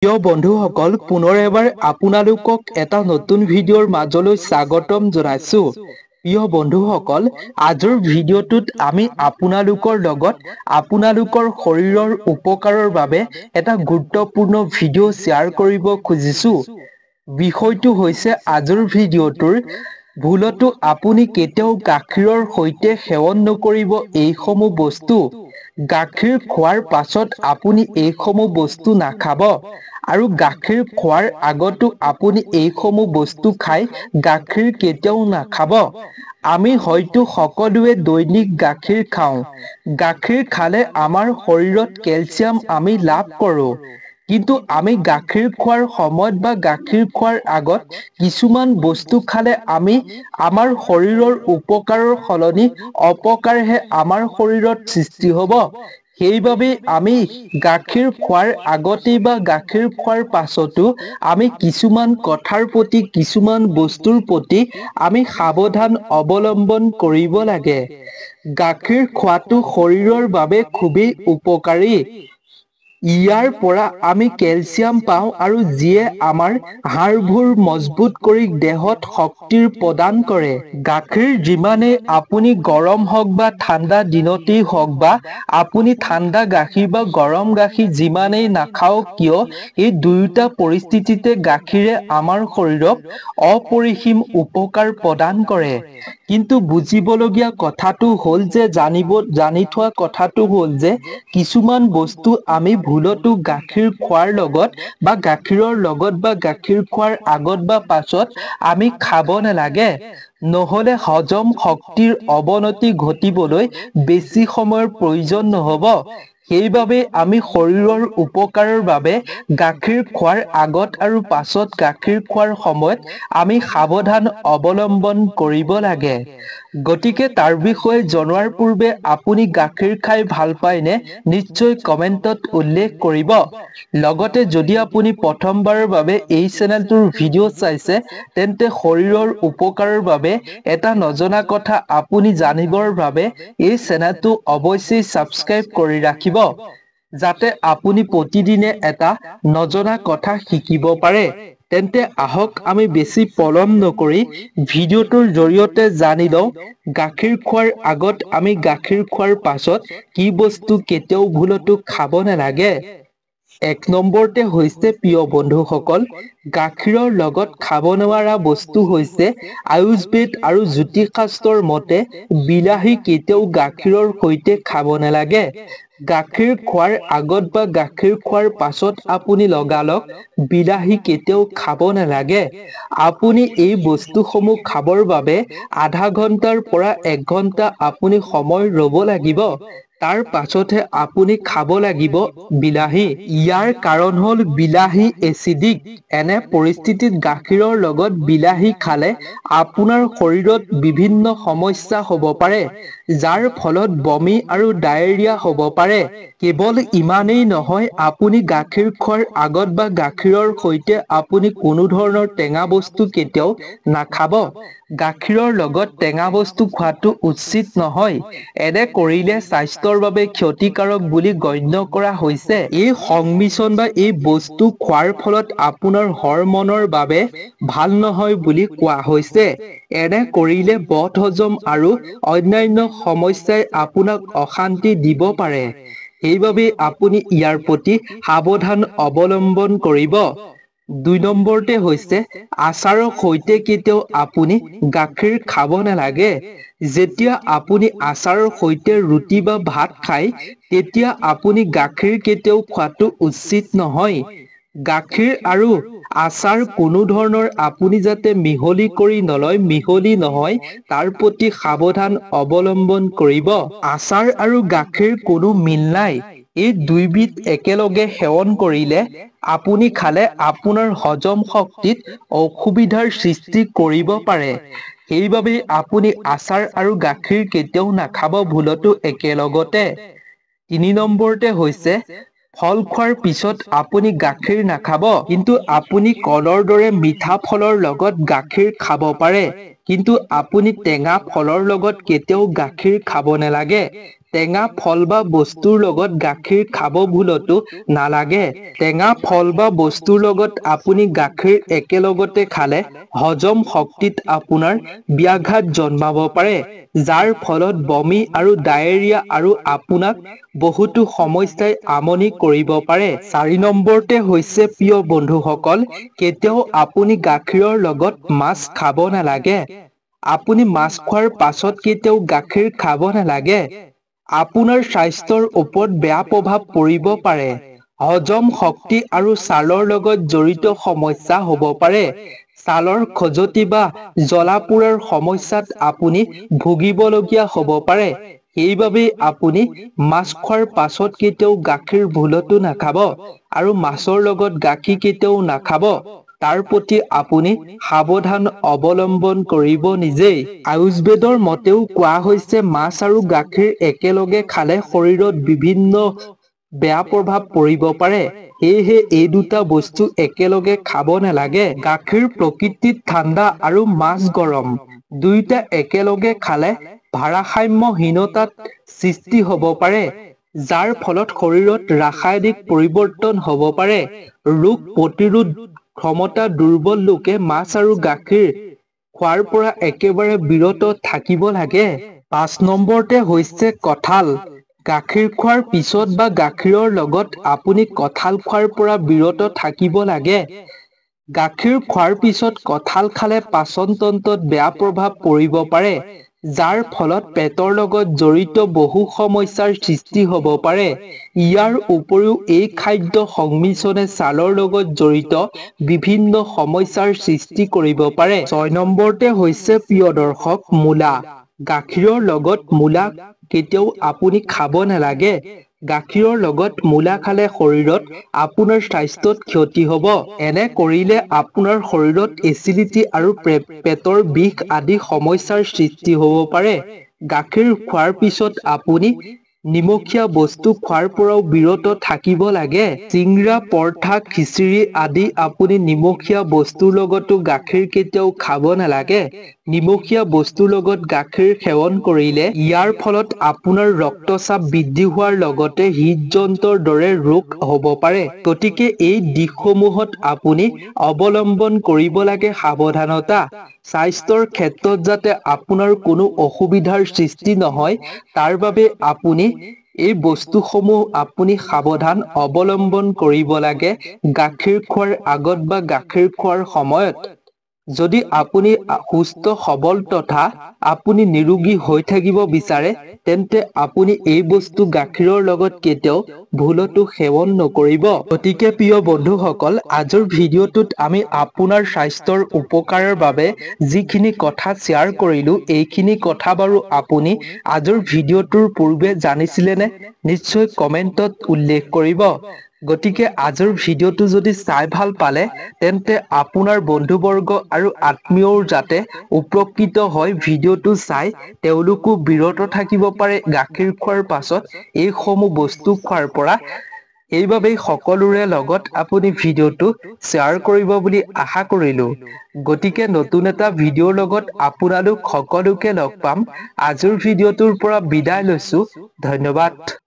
প্ৰিয় বন্ধুসকল, পুনৰ এবাৰ আপোনালোকক এটা নতুন ভিডিঅ'ৰ মাজলৈ স্বাগতম জনাইছো। প্ৰিয় বন্ধুসকল, আজিৰ ভিডিঅ'টোত আমি আপোনালোকৰ লগত আপোনালোকৰ শৰীৰৰ উপকাৰৰ বাবে এটা গুৰুত্বপূৰ্ণ ভিডিঅ' শ্বেয়াৰ কৰিব খুজিছো। বিষয়টো হৈছে আজিৰ ভিডিঅ'টোৰ ভুলতো আপুনি কেতিয়াও গাখীৰৰ সৈতে সেৱন নকৰিব এইসমূহ বস্তু। গাখীৰ খোৱাৰ পাছত আপুনি এইসমূহ বস্তু নাখাব আৰু গাখীৰ খোৱাৰ আগতো আপুনি এইসমূহ বস্তু খাই গাখীৰ কেতিয়াও নাখাব। আমি হয়তো সকলোৱে দৈনিক গাখীৰ খাওঁ। গাখীৰ খালে আমাৰ শৰীৰত কেলছিয়াম আমি লাভ কৰোঁ। কিন্তু আমি গাখীৰ খোৱাৰ সময়ত বা গাখীৰ খোৱাৰ আগত কিছুমান বস্তু খালে আমি আমাৰ শৰীৰৰ উপকাৰৰ সলনি অপকাৰহে আমাৰ শৰীৰত সৃষ্টি হ'ব। সেইবাবে আমি গাখীৰ খোৱাৰ আগতেই বা গাখীৰ খোৱাৰ পাছতো আমি কিছুমান কথাৰ প্ৰতি কিছুমান বস্তুৰ প্ৰতি আমি সাৱধান অৱলম্বন কৰিব লাগে। গাখীৰ খোৱাটো শৰীৰৰ বাবে খুবেই উপকাৰী। ইয়াৰ পৰা আমি কেলছিয়াম পাওঁ আৰু যিয়ে আমাৰ হাড়বোৰ মজবুত কৰি দেহত শক্তিৰ প্ৰদান কৰে। গাখীৰ যিমানেই আপুনি গৰম হওক বা ঠাণ্ডা দিনতেই হওক বা আপুনি ঠাণ্ডা গাখীৰ বা গৰম গাখীৰ যিমানেই নাখাওক কিয়, এই দুয়োটা পৰিস্থিতিতে গাখীৰে আমাৰ শৰীৰক অপৰিসীম উপকাৰ প্ৰদান কৰে। কিন্তু বুজিবলগীয়া কথাটো হ'ল যে জানি থোৱা কথাটো হ'ল যে কিছুমান বস্তু আমি ভুলতো গাখীৰ খোৱাৰ লগত বা গাখীৰৰ লগত বা গাখীৰ খোৱাৰ আগত বা পাছত আমি খাব নালাগে। নহ'লে হজম শক্তিৰ অৱনতি ঘটিবলৈ বেছি সময়ৰ প্ৰয়োজন নহ'ব। সেইবাবে আমি শৰীৰৰ উপকাৰৰ বাবে গাখীৰ খোৱাৰ আগত আৰু পাছত গাখীৰ খোৱাৰ সময়ত আমি সাৱধান অৱলম্বন কৰিব লাগে। গতিকে তাৰ বিষয়ে জনোৱাৰ পূৰ্বে আপুনি গাখীৰ খাই ভাল পায়নে? নিশ্চয় কমেণ্টত উল্লেখ কৰিব। লগতে যদি আপুনি প্ৰথমবাৰৰ বাবে এই চেনেলটোৰ ভিডিঅ' চাইছে, তেন্তে শৰীৰৰ উপকাৰৰ বাবে এটা নজনা কথা আপুনি জানিবৰ বাবে এই চেনেলটো অৱশ্যেই ছাবস্ক্ৰাইব কৰি ৰাখিব, যাতে আপুনি প্ৰতিদিনে এটা নজনা কথা শিকিব পাৰে। তেন্তে আহক আমি বেছি পলম নকৰি ভিডিঅ'টোৰ জৰিয়তে জানি লওঁ গাখীৰ খোৱাৰ আগত আমি গাখীৰ খোৱাৰ পাছত কি বস্তু কেতিয়াও ভুলতো খাব নালাগে। এক নম্বৰতে হৈছে প্ৰিয় বন্ধুসকল, গাখীৰৰ লগত খাব নোৱাৰা বস্তু হৈছে আয়ুৰ্বেদ আৰু জ্যোতিষশাস্ত্ৰৰ মতে বিলাহী কেতিয়াও গাখীৰৰ সৈতে খাব নালাগে। গাখীৰ খোৱাৰ আগত বা গাখীৰ খোৱাৰ পাছত আপুনি লগালগ বিলাহী কেতিয়াও খাব নালাগে। আপুনি এই বস্তুসমূহ খাবৰ বাবে আধা ঘণ্টাৰ পৰা 1 ঘণ্টা আপুনি সময় ৰ'ব লাগিব। তাৰ পাছতহে আপুনি খাব লাগিব বিলাহী। ইয়াৰ কাৰণ হ'ল বিলাহী এচিডিক। এনে পৰিস্থিতিত গাখীৰৰ লগত বিলাহী খালে আপোনাৰ শৰীৰত বিভিন্ন সমস্যা হ'ব পাৰে, যাৰ ফলত বমি আৰু ডায়েৰিয়া হ'ব পাৰে। কেৱল ইমানেই নহয়, আপুনি গাখীৰ খোৱাৰ আগত বা গাখীৰৰ সৈতে আপুনি কোনো ধৰণৰ টেঙা বস্তু কেতিয়াও নাখাব। গাখীৰৰ লগত টেঙা বস্তু খোৱাটো উচিত নহয়। এনে কৰিলে স্বাস্থ্যৰ বাবে ক্ষতিকাৰক বুলি গণ্য কৰা হৈছে। এই সংমিশ্ৰণ বা এই বস্তু খোৱাৰ ফলত আপোনাৰ হৰমনৰ বাবে ভাল নহয় বুলি কোৱা হৈছে। এনে কৰিলে বদহজম আৰু অন্যান্য সমস্যাই আপোনাক অশান্তি দিব পাৰে। সেইবাবে আপুনি ইয়াৰ প্ৰতি সাৱধান অৱলম্বন কৰিব। 2 নম্বৰতে হৈছে আচাৰৰ সৈতে কেতিয়াও আপুনি গাখীৰ খাব নালাগে। যেতিয়া আপুনি আচাৰৰ সৈতে ৰুটি বা ভাত খায়, তেতিয়া আপুনি গাখীৰ কেতিয়াও খোৱাটো উচিত নহয়। গাখীৰ আৰু আচাৰ কোনো ধৰণৰ আপুনি যাতে মিহলি কৰি নলয়, মিহলি নহয় তাৰ প্ৰতি সাৱধান অৱলম্বন কৰিব। আচাৰ আৰু গাখীৰ কোনো মিল নাই। এই দুইবিধ একেলগে সেৱন কৰিলে আপুনি খালে আপোনাৰ হজম শক্তিত অসুবিধাৰ সৃষ্টি কৰিব পাৰে। সেইবাবে আপুনি আচাৰ আৰু গাখীৰ কেতিয়াও নাখাব ভুলতো একেলগতে। 3 নম্বৰতে হৈছে ফল খোৱাৰ পিছত আপুনি গাখীৰ নাখাব, কিন্তু আপুনি কলৰ দৰে মিঠা ফলৰ লগত গাখীৰ খাব পাৰে। কিন্তু আপুনি টেঙা ফলৰ লগত কেতিয়াও গাখীৰ খাব নালাগে। টেঙা ফল বা বস্তুৰ লগত গাখীৰ খাব ভুলতো নালাগে। টেঙা ফল বা বস্তুৰ লগত আপুনি গাখীৰ একেলগতে খালে হজম শক্তিত আপোনাৰ ব্যাঘাত জন্মাব পাৰে, যাৰ ফলত বমি আৰু ডায়েৰিয়া আৰু আপোনাক বহুতো সমস্যাই আমনি কৰিব পাৰে। 4 নম্বৰতে হৈছে প্ৰিয় বন্ধুসকল, কেতিয়াও আপুনি গাখীৰৰ লগত মাছ খাব নালাগে। আপুনি মাছ খোৱাৰ পাছত কেতিয়াও গাখীৰ খাব নালাগে। আপোনাৰ স্বাস্থ্যৰ ওপৰত বেয়া প্ৰভাৱ পৰিব পাৰে। হজম শক্তি আৰু ছালৰ লগত জড়িত সমস্যা হ'ব পাৰে। ছালৰ খজুৱতি বা জ্বলা-পোৰাৰ সমস্যাত আপুনি ভুগিবলগীয়া হ'ব পাৰে। সেইবাবে আপুনি মাছ খোৱাৰ পাছত কেতিয়াও গাখীৰ ভুলতো নাখাব আৰু মাছৰ লগত গাখীৰ কেতিয়াও নাখাব। তাৰ প্ৰতি আপুনি সাৱধান অৱলম্বন কৰিব নিজেই। আয়ুৰ্বেদৰ মতেও কোৱা হৈছে মাছ আৰু গাখীৰ একেলগে খালে শৰীৰত বিভিন্ন বেয়া প্ৰভাৱ পৰিব পাৰে। সেয়েহে এই দুটা বস্তু একেলগে খাব নালাগে। গাখীৰ প্ৰকৃতিত ঠাণ্ডা আৰু মাছ গৰম। দুয়োটা একেলগে খালে ভাৰসাম্যহীনতাৰ সৃষ্টি হ'ব পাৰে, যাৰ ফলত শৰীৰত ৰাসায়নিক পৰিৱৰ্তন হ'ব পাৰে। ৰোগ প্ৰতিৰোধ ক্ষমতা দুৰ্বল লোকে মাছ আৰু গাখীৰ খোৱাৰ পৰা একেবাৰে বিৰত থাকিব লাগে। 5 নম্বৰতে হৈছে কঁঠাল। গাখীৰ খোৱাৰ পিছত বা গাখীৰৰ লগত আপুনি কঁঠাল খোৱাৰ পৰা বিৰত থাকিব লাগে। গাখীৰ খোৱাৰ পিছত কঁঠাল খালে পাচন তন্ত্ৰত বেয়া প্ৰভাৱ পৰিব পাৰে, যাৰ ফলত পেটৰ লগত জড়িত বহু সমস্যাৰ সৃষ্টি হ'ব পাৰে। ইয়াৰ উপৰিও এই খাদ্য সংমিশ্ৰণে ছালৰ লগত জড়িত বিভিন্ন সমস্যাৰ সৃষ্টি কৰিব পাৰে। 6 নম্বৰতে হৈছে প্ৰিয় দৰ্শক, মূলা। গাখীৰৰ লগত মূলা কেতিয়াও আপুনি খাব নালাগে। গাখীৰৰ লগত মূলা খালে শৰীৰত আপোনাৰ স্বাস্থ্যত ক্ষতি হ'ব। এনে কৰিলে আপোনাৰ শৰীৰত এচিডিটি আৰু পেটৰ বিষ আদি সমস্যাৰ সৃষ্টি হ'ব পাৰে। গাখীৰ খোৱাৰ পিছত আপুনি নিমখীয়া বস্তু খোৱাৰ পৰাও বিৰত থাকিব লাগে। চিংৰা, পৰঠা, খিচিৰি আদি আপুনি নিমখীয়া বস্তুৰ লগতো গাখীৰ কেতিয়াও খাব নালাগে। নিমখীয়া বস্তুৰ লগত গাখীৰ সেৱন কৰিলে ইয়াৰ ফলত আপোনাৰ ৰক্তচাপ বৃদ্ধি হোৱাৰ লগতে হৃদযন্ত্ৰৰ দৰে ৰোগ হ'ব পাৰে। গতিকে এই দিশসমূহত আপুনি অৱলম্বন কৰিব লাগে সাৱধানতা। স্বাস্থ্যৰ ক্ষেত্ৰত যাতে আপোনাৰ কোনো অসুবিধাৰ সৃষ্টি নহয়, তাৰ বাবে আপুনি এই বস্তুসমূহ আপুনি সাৱধান অৱলম্বন কৰিব লাগে গাখীৰ খোৱাৰ আগত বা গাখীৰ খোৱাৰ সময়ত। যদি আপুনি সুস্থ সবল তথা আপুনি নিৰোগী হৈ থাকিব বিচাৰে, তেন্তে আপুনি এই বস্তু গাখীৰৰ লগত কেতিয়াও ভুলতো সেৱন নকৰিব। গতিকে প্ৰিয় বন্ধুসকল, আজিৰ ভিডিঅ'টোত আমি আপোনাৰ স্বাস্থ্যৰ উপকাৰৰ বাবে যিখিনি কথা শ্বেয়াৰ কৰিলো, এইখিনি কথা বাৰু আপুনি আজিৰ ভিডিঅ'টোৰ পূৰ্বে জানিছিলেনে? নিশ্চয় কমেণ্টত উল্লেখ কৰিব। গতিকে আজিৰ ভিডিঅ'টো যদি চাই ভাল পালে, তেন্তে আপোনাৰ বন্ধুবৰ্গ আৰু আত্মীয়ও যাতে উপকৃত হয় ভিডিঅ'টো চাই তেওঁলোকো বিৰত থাকিব পাৰে গাখীৰ খোৱাৰ পাছত এইসমূহ বস্তু খোৱাৰ পৰা। এইবাবেই সকলোৰে লগত আপুনি ভিডিঅ'টো শ্বেয়াৰ কৰিব বুলি আশা কৰিলো। গতিকে নতুন এটা ভিডিঅ'ৰ লগত আপোনালোক সকলোকে লগ পাম। আজিৰ ভিডিঅ'টোৰ পৰা বিদায় লৈছো। ধন্যবাদ।